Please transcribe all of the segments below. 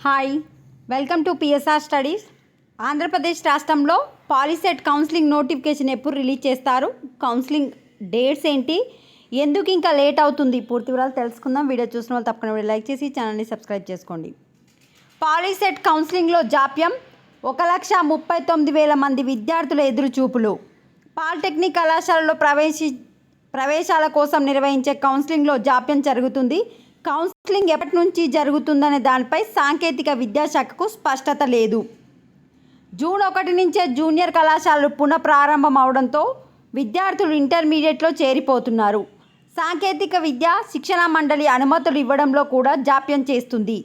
Hi, welcome to PSR studies. Andhra Pradesh రాష్ట్రంలో POLYCET counselling notification ఎప్పుడు release చేస్తారు, కౌన్సిలింగ్ డేట్స్ ఏంటి, ఎందుకు ఇంకా లేట్ అవుతుంది, పూర్తి వివరాలు తెలుసుకుందాం. వీడియో చూసిన వాళ్ళు తప్పకుండా లైక్ చేసి ఛానల్ని సబ్స్క్రైబ్ చేసుకోండి. పాలిసెట్ కౌన్సిలింగ్లో జాప్యం, 1,39,000 మంది విద్యార్థుల ఎదురుచూపులు. పాలిటెక్నిక్ కళాశాలలో ప్రవేశాల కోసం నిర్వహించే కౌన్సిలింగ్లో జాప్యం జరుగుతుంది. కౌన్సిలింగ్ ఎప్పటి నుంచి జరుగుతుందనే దానిపై సాంకేతిక విద్యాశాఖకు స్పష్టత లేదు. జూన్ 1 నుంచే జూనియర్ కళాశాలలు పునఃప్రారంభం అవడంతో విద్యార్థులు ఇంటర్మీడియట్లో చేరిపోతున్నారు. సాంకేతిక విద్యా శిక్షణ మండలి అనుమతులు ఇవ్వడంలో కూడా జాప్యం చేస్తుంది.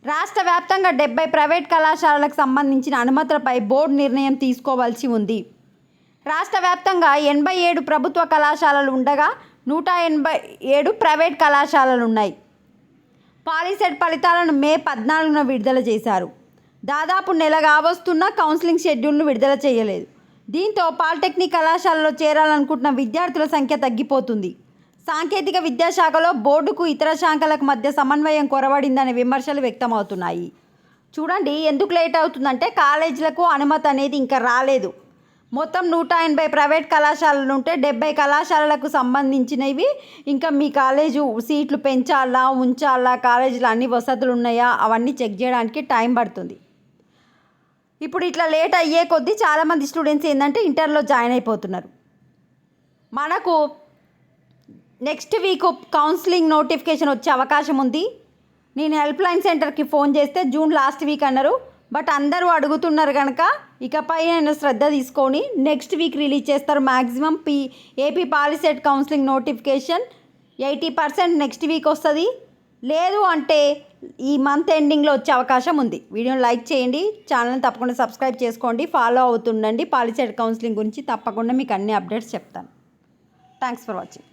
రాష్ట్ర వ్యాప్తంగా 70 ప్రైవేట్ కళాశాలలకు సంబంధించిన అనుమతులపై బోర్డు నిర్ణయం తీసుకోవాల్సి ఉంది. రాష్ట్ర వ్యాప్తంగా 87 ప్రభుత్వ కళాశాలలు ఉండగా 187 ప్రైవేట్ కళాశాలలు ఉన్నాయి. పాలిసెట్ ఫలితాలను మే 14న విడుదల చేశారు. దాదాపు నెల కావస్తున్న కౌన్సిలింగ్ షెడ్యూల్ను విడుదల చేయలేదు. దీంతో పాలిటెక్నిక్ కళాశాలలో చేరాలనుకుంటున్న విద్యార్థుల సంఖ్య తగ్గిపోతుంది. సాంకేతిక విద్యాశాఖలో బోర్డుకు ఇతర శాఖలకు మధ్య సమన్వయం కొరవడిందనే విమర్శలు వ్యక్తమవుతున్నాయి. చూడండి, ఎందుకు లేట్ అవుతుందంటే కాలేజీలకు అనుమతి అనేది ఇంకా రాలేదు. మొత్తం 180 ప్రైవేట్ కళాశాలలు ఉంటే 70 కళాశాలలకు సంబంధించినవి ఇంకా మీ కాలేజు సీట్లు పెంచాలా ఉంచాలా, కాలేజీలో అన్ని వసతులు ఉన్నాయా అవన్నీ చెక్ చేయడానికి టైం పడుతుంది. ఇప్పుడు ఇట్లా లేట్ అయ్యే కొద్దీ చాలామంది స్టూడెంట్స్ ఏంటంటే ఇంటర్లో జాయిన్ అయిపోతున్నారు. మనకు నెక్స్ట్ వీక్ కౌన్సిలింగ్ నోటిఫికేషన్ వచ్చే అవకాశం ఉంది. నేను హెల్ప్ లైన్ సెంటర్కి ఫోన్ చేస్తే జూన్ లాస్ట్ వీక్ అన్నారు. బట్ అందరూ అడుగుతున్నారు కనుక ఇకపై నేను శ్రద్ధ తీసుకొని నెక్స్ట్ వీక్ రిలీజ్ చేస్తారు. Maximum AP POLYCET counselling notification 80% next week వస్తుంది. లేదు అంటే ఈ మంత్ ఎండింగ్లో వచ్చే అవకాశం ఉంది. వీడియోని లైక్ చేయండి, ఛానల్ని తప్పకుండా సబ్స్క్రైబ్ చేసుకోండి, ఫాలో అవుతుండండి. పాలిసెట్ కౌన్సిలింగ్ గురించి తప్పకుండా మీకు అన్ని అప్డేట్స్ చెప్తాను. Thanks for watching.